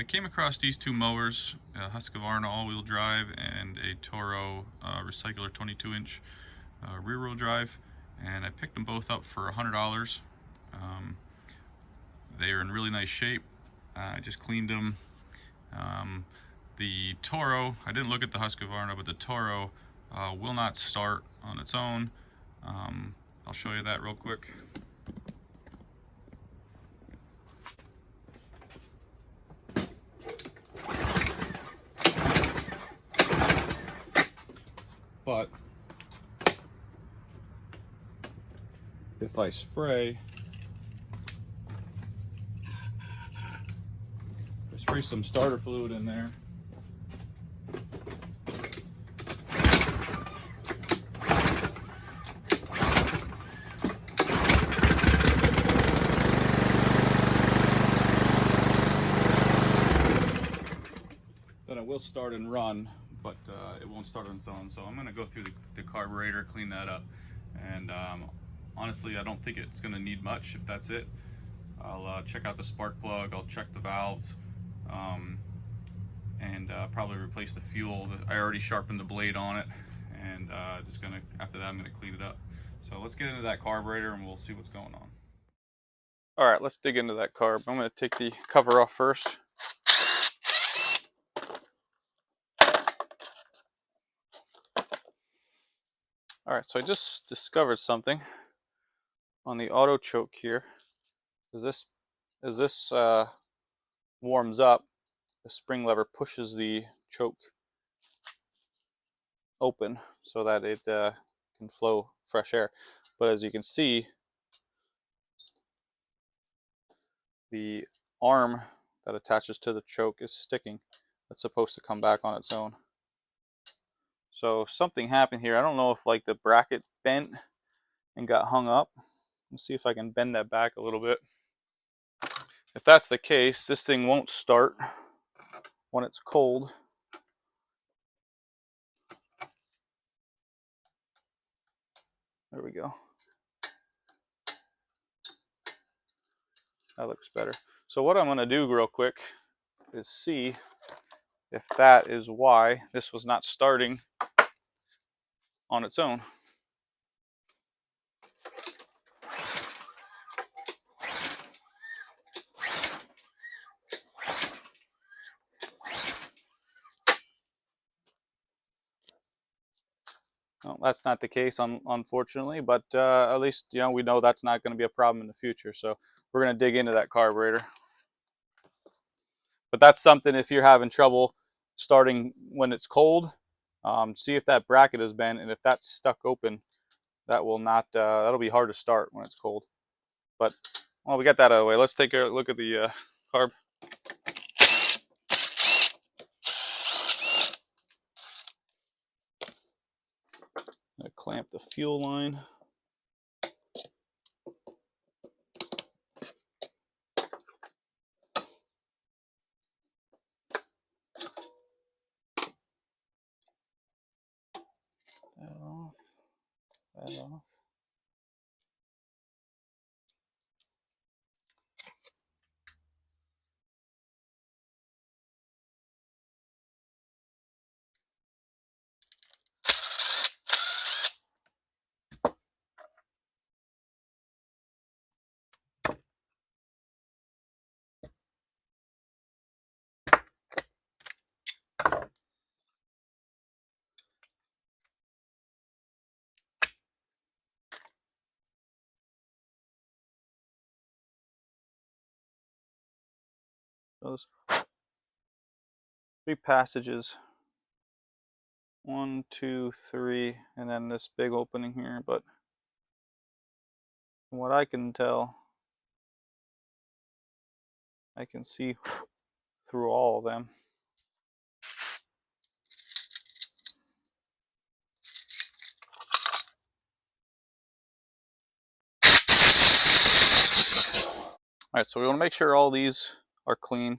came across these two mowers, a Husqvarna all-wheel drive and a Toro Recycler 22-inch rear-wheel drive, and I picked them both up for $100. They are in really nice shape. I just cleaned them. The Toro, I didn't look at the Husqvarna, but the Toro will not start on its own. I'll show you that real quick. But if I spray some starter fluid in there, then it will start and run, but it won't start on its own. So I'm going to go through the carburetor, clean that up, and honestly I don't think it's going to need much. If that's it, I'll check out the spark plug, I'll check the valves, and probably replace the fuel. I already sharpened the blade on it, and just gonna, after that, I'm gonna clean it up. So let's get into that carburetor and we'll see what's going on. All right, let's dig into that carb. I'm gonna take the cover off first. All right, so I just discovered something on the auto choke here. As this warms up, the spring lever pushes the choke open so that it can flow fresh air. But as you can see, the arm that attaches to the choke is sticking. That's supposed to come back on its own. So something happened here. I don't know if like the bracket bent and got hung up. Let's see if I can bend that back a little bit. If that's the case, this thing won't start when it's cold. There we go. That looks better. So what I'm going to do real quick is see if that is why this was not starting on its own. Well, that's not the case, unfortunately, but at least we know that's not going to be a problem in the future. So we're going to dig into that carburetor. But that's something, if you're having trouble starting when it's cold, see if that bracket is bent, and if that's stuck open, that will not. That'll be hard to start when it's cold. But well, we got that out of the way. Let's take a look at the carb. Clamp the fuel line. That off. That off. Those 3 passages, 1, 2, 3, and then this big opening here. But from what I can tell, I can see through all of them. All right, so we want to make sure all these are clean.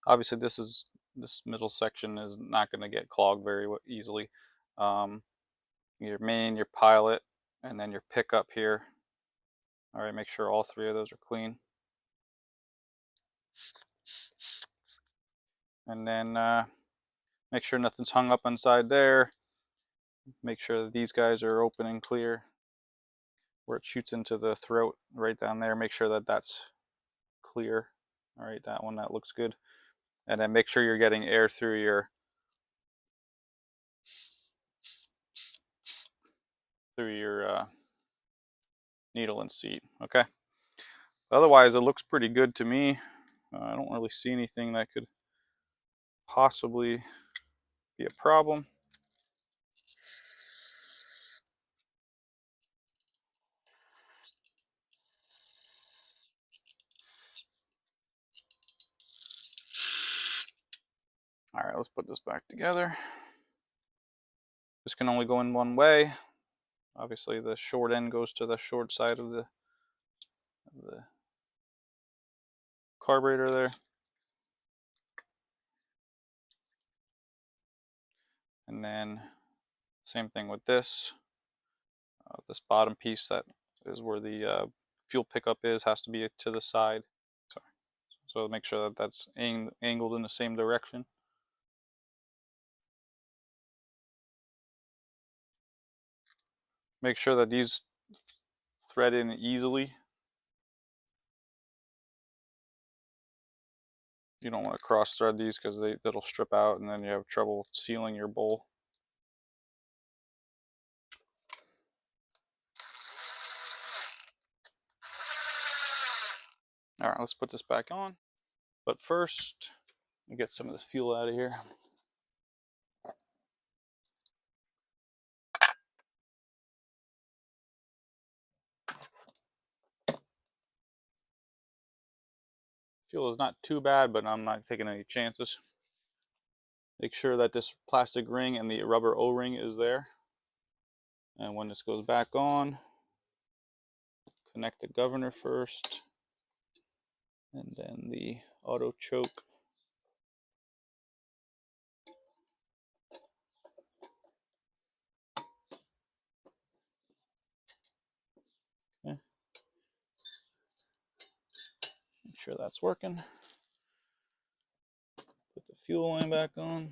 Obviously, this middle section is not going to get clogged very easily. Your main, your pilot, and then your pickup here. All right, make sure all 3 of those are clean. And then make sure nothing's hung up inside there. Make sure that these guys are open and clear. Where it shoots into the throat right down there, make sure that that's clear. All right, that one, that looks good. And then make sure you're getting air through your needle and seat. Okay. Otherwise, it looks pretty good to me. I don't really see anything that could possibly be a problem. All right, let's put this back together. This can only go in one way. Obviously, the short end goes to the short side of the carburetor there. And then same thing with this. This bottom piece that is where the fuel pickup is has to be to the side. Sorry. So make sure that that's angled in the same direction. Make sure that these thread in easily. You don't want to cross thread these because that'll strip out and then you have trouble sealing your bowl. All right, let's put this back on. But first, we get some of the fuel out of here. Fuel is not too bad, but I'm not taking any chances. Make sure that this plastic ring and the rubber O-ring is there. And when this goes back on, connect the governor first, and then the auto choke. Okay. Make sure that's working. Put the fuel line back on.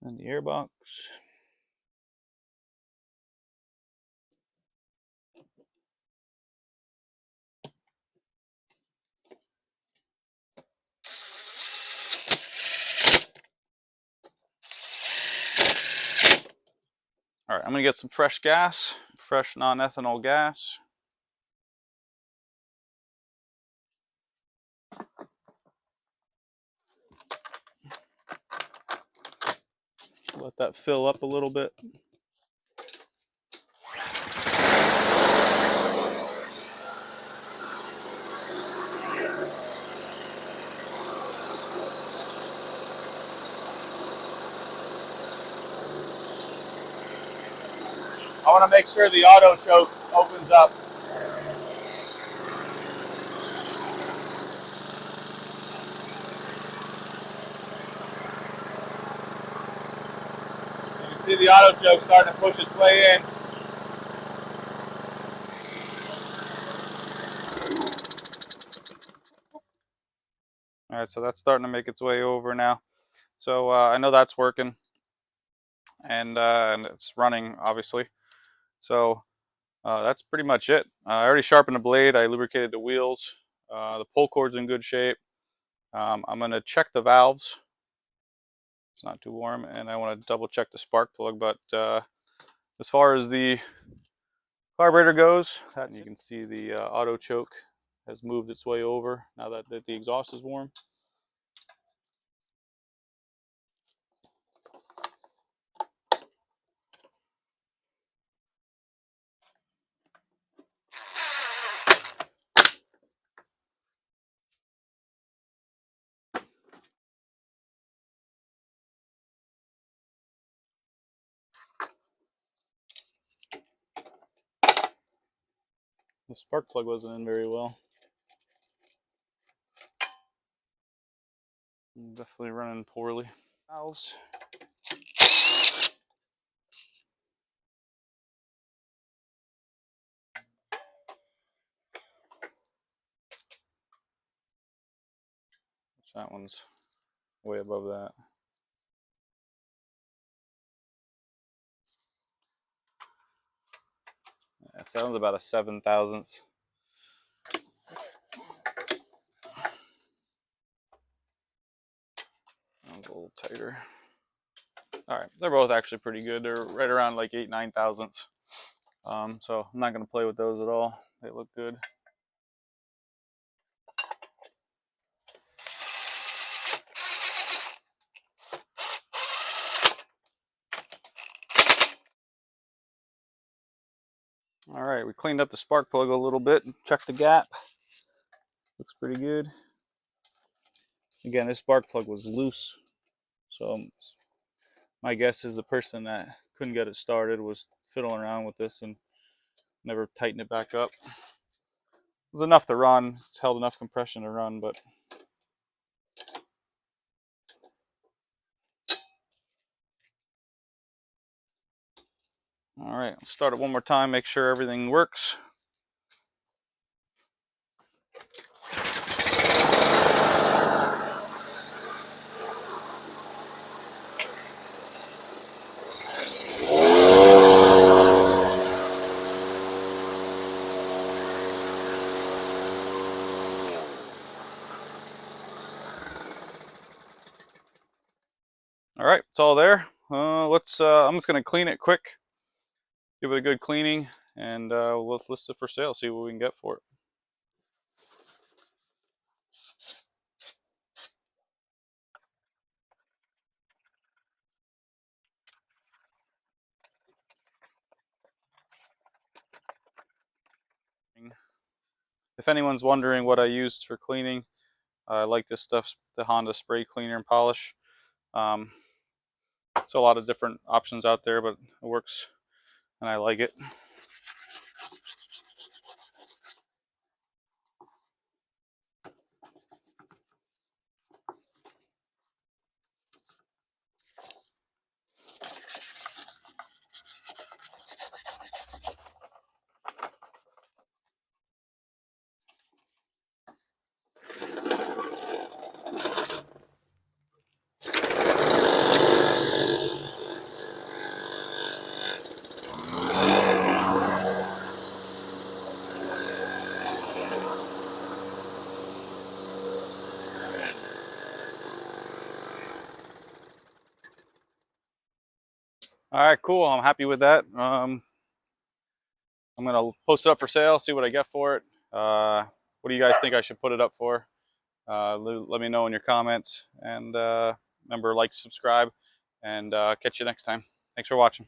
And the airbox. All right, I'm gonna get some fresh gas, fresh non-ethanol gas. Let that fill up a little bit. I want to make sure the auto choke opens up. You can see the auto choke starting to push its way in. All right, so that's starting to make its way over now. So I know that's working, and it's running, obviously. So that's pretty much it. I already sharpened the blade. I lubricated the wheels. The pull cord's in good shape. I'm going to check the valves. It's not too warm, and I want to double check the spark plug. But as far as the carburetor goes, you can see the auto choke has moved its way over now that the exhaust is warm. The spark plug wasn't in very well. Definitely running poorly. Valves. That one's way above that. Yeah, so that one's about a 7/1000th. That one's a little tighter. All right, they're both actually pretty good. They're right around like 8/9,000ths. So I'm not going to play with those at all. They look good. All right, we cleaned up the spark plug a little bit and checked the gap. Looks pretty good. Again, this spark plug was loose, so my guess is the person that couldn't get it started was fiddling around with this and never tightened it back up. It was enough to run. It's held enough compression to run, but all right, let's start it one more time, make sure everything works. All right, it's all there. I'm just gonna clean it quick, give it a good cleaning, and we'll list it for sale, see what we can get for it. If anyone's wondering what I used for cleaning, I like this stuff, the Honda spray cleaner and polish. It's a lot of different options out there, but it works and I like it. All right, cool. I'm happy with that. I'm gonna post it up for sale, see what I get for it. What do you guys think I should put it up for? Let me know in your comments, and remember, like, subscribe, and catch you next time. Thanks for watching.